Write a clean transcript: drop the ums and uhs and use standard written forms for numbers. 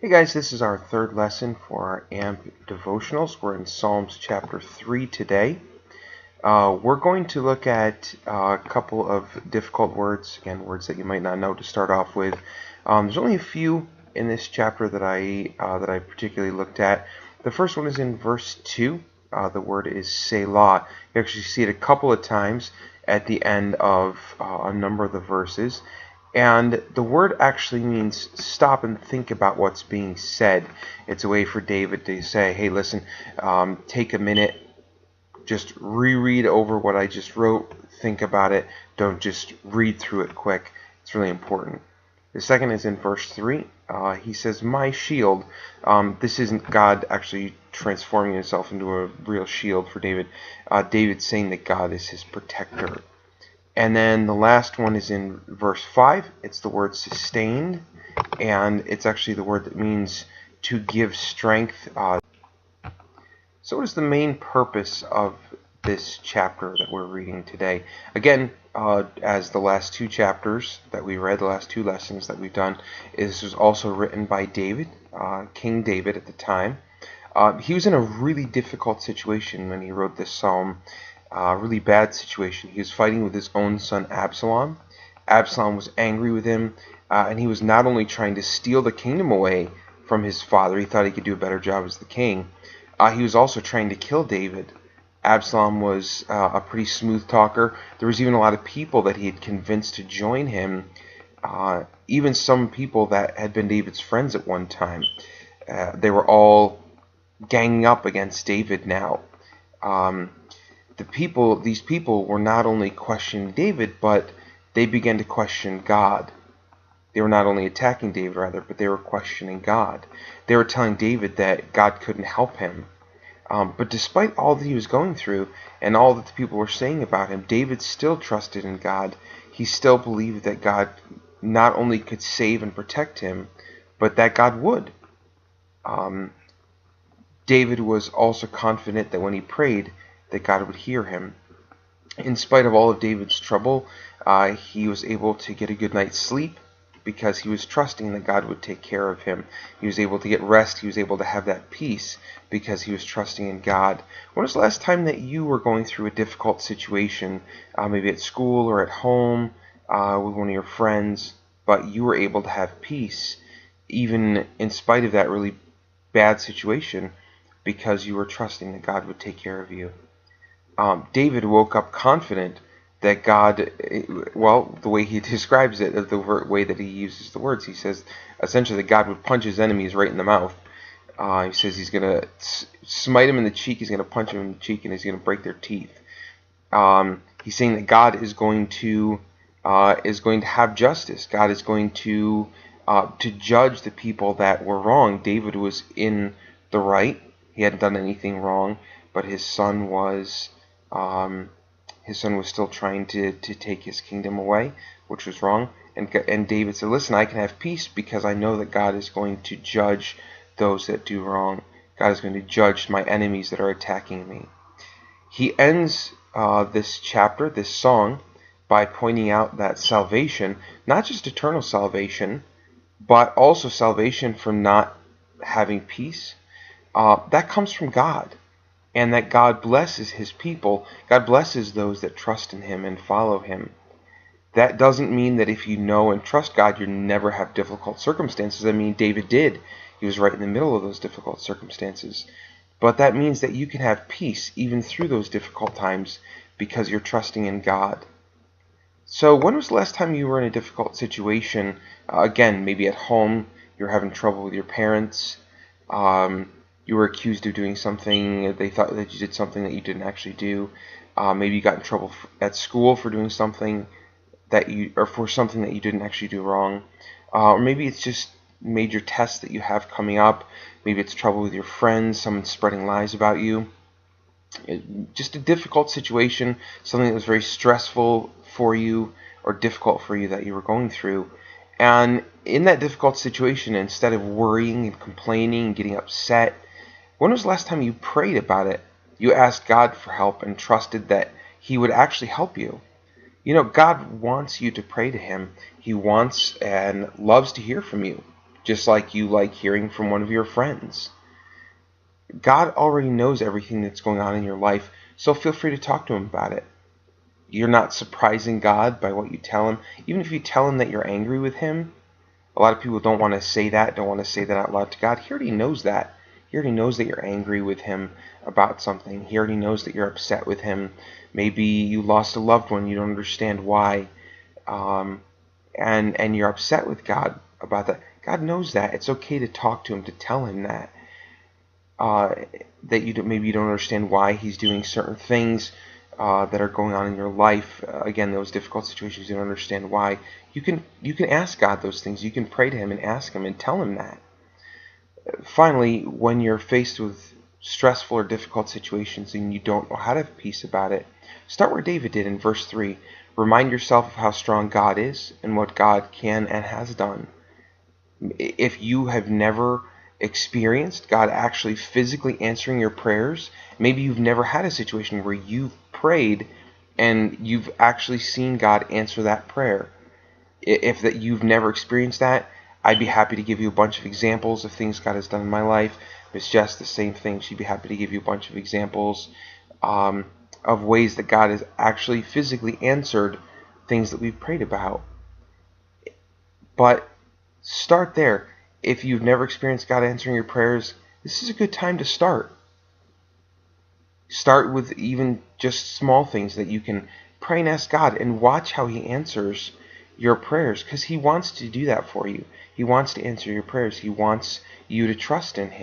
Hey guys, this is our third lesson for our AMP devotionals. We're in Psalms chapter 3 today. We're going to look at a couple of difficult words, again, words that you might not know to start off with. There's only a few in this chapter that I particularly looked at. The first one is in verse 2. The word is Selah. You actually see it a couple of times at the end of a number of the verses. And the word actually means stop and think about what's being said. It's a way for David to say, hey, listen, take a minute, just reread over what I just wrote, think about it, don't just read through it quick. It's really important. The second is in verse 3. He says, my shield. This isn't God actually transforming himself into a real shield for David. David's saying that God is his protector. And then the last one is in verse 5. It's the word sustained, and it's actually the word that means to give strength. So what is the main purpose of this chapter that we're reading today? Again, as the last two chapters that we read, the last two lessons that we've done, this was also written by David, King David at the time. He was in a really difficult situation when he wrote this psalm. Really bad situation. He was fighting with his own son Absalom. Absalom was angry with him, and he was not only trying to steal the kingdom away from his father, he thought he could do a better job as the king, he was also trying to kill David. Absalom was a pretty smooth talker. There was even a lot of people that he had convinced to join him, even some people that had been David's friends at one time. They were all ganging up against David now. These people were not only questioning David, but they began to question God. They were not only attacking David, rather, but they were questioning God. They were telling David that God couldn't help him. But despite all that he was going through and all that the people were saying about him, David still trusted in God. He still believed that God not only could save and protect him, but that God would. David was also confident that when he prayed, that God would hear him. In spite of all of David's trouble, he was able to get a good night's sleep because he was trusting that God would take care of him. He was able to get rest. He was able to have that peace because he was trusting in God. When was the last time that you were going through a difficult situation, maybe at school or at home with one of your friends, but you were able to have peace even in spite of that really bad situation because you were trusting that God would take care of you? David woke up confident that God, well, the way he describes it, the way that he uses the words, he says essentially that God would punch his enemies right in the mouth. He says he's going to smite him in the cheek, he's going to punch him in the cheek, and he's going to break their teeth. He's saying that God is going to have justice. God is going to judge the people that were wrong. David was in the right. He hadn't done anything wrong, but his son was still trying to take his kingdom away, which was wrong. And David said, listen, I can have peace because I know that God is going to judge those that do wrong. God is going to judge my enemies that are attacking me. He ends this chapter, this song, by pointing out that salvation, not just eternal salvation, but also salvation from not having peace, that comes from God. And that God blesses his people. God blesses those that trust in him and follow him. That doesn't mean that if you know and trust God, you'll never have difficult circumstances. I mean, David did. He was right in the middle of those difficult circumstances. But that means that you can have peace even through those difficult times because you're trusting in God. So when was the last time you were in a difficult situation? Again, maybe at home, you're having trouble with your parents. You were accused of doing something, they thought that you did something that you didn't actually do. Maybe you got in trouble at school for doing something for something that you didn't actually do wrong. Or maybe it's just major tests that you have coming up. Maybe it's trouble with your friends, someone spreading lies about you. Just a difficult situation, something that was very stressful for you or difficult for you that you were going through. And in that difficult situation, instead of worrying and complaining and getting upset, when was the last time you prayed about it? You asked God for help and trusted that he would actually help you. You know, God wants you to pray to him. He wants and loves to hear from you. just like you like hearing from one of your friends. God already knows everything that's going on in your life, so feel free to talk to him about it. You're not surprising God by what you tell him. Even if you tell him that you're angry with him, a lot of people don't want to say that, don't want to say that out loud to God. He already knows that. He already knows that you're angry with him about something. He already knows that you're upset with him. Maybe you lost a loved one, you don't understand why, and you're upset with God about that. God knows that. It's okay to talk to him, to tell him that. That maybe you don't understand why he's doing certain things that are going on in your life. Again, those difficult situations, you don't understand why. You can ask God those things. You can pray to him and ask him and tell him that. Finally, when you're faced with stressful or difficult situations and you don't know how to have peace about it, start where David did in verse 3. Remind yourself of how strong God is and what God can and has done. If you have never experienced God actually physically answering your prayers, maybe you've never had a situation where you've prayed and you've actually seen God answer that prayer. If that you've never experienced that, I'd be happy to give you a bunch of examples of things God has done in my life. Miss Jess, the same thing. She'd be happy to give you a bunch of examples of ways that God has actually physically answered things that we've prayed about. But start there. If you've never experienced God answering your prayers, this is a good time to start. Start with even just small things that you can pray and ask God, and watch how he answers your prayers, because he wants to do that for you. He wants to answer your prayers. He wants you to trust in him.